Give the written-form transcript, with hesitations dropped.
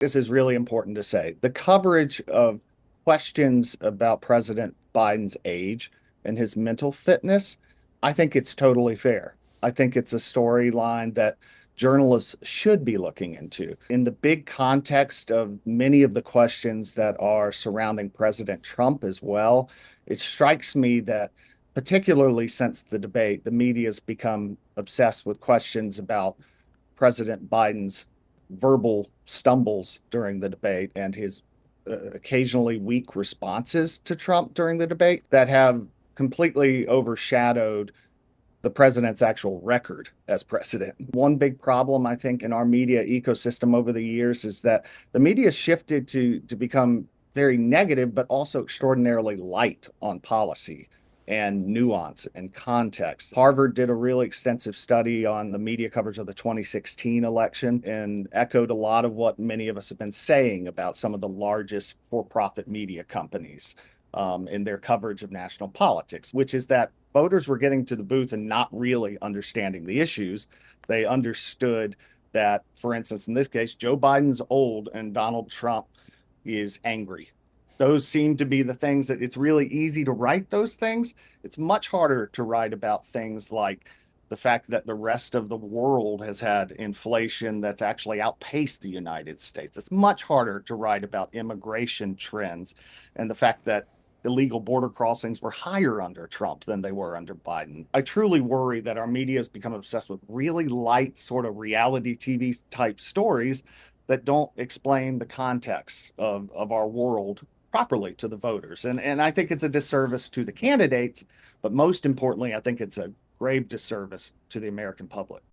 This is really important to say. The coverage of questions about President Biden's age and his mental fitness, I think it's totally fair. I think it's a storyline that journalists should be looking into. In the big context of many of the questions that are surrounding President Trump as well, it strikes me that, particularly since the debate, the media has become obsessed with questions about President Biden's verbal stumbles during the debate and his occasionally weak responses to Trump during the debate that have completely overshadowed the president's actual record as president. One big problem, I think, in our media ecosystem over the years is that the media shifted to become very negative, but also extraordinarily light on policy and nuance and context. Harvard did a really extensive study on the media coverage of the 2016 election and echoed a lot of what many of us have been saying about some of the largest for-profit media companies in their coverage of national politics, which is that voters were getting to the booth and not really understanding the issues. They understood that, for instance, in this case, Joe Biden's old and Donald Trump is angry. Those seem to be the things that it's really easy to write those things. It's much harder to write about things like the fact that the rest of the world has had inflation that's actually outpaced the United States. It's much harder to write about immigration trends and the fact that illegal border crossings were higher under Trump than they were under Biden. I truly worry that our media has become obsessed with really light, sort of reality TV type stories that don't explain the context of our world properly to the voters. And I think it's a disservice to the candidates, but most importantly, I think it's a grave disservice to the American public.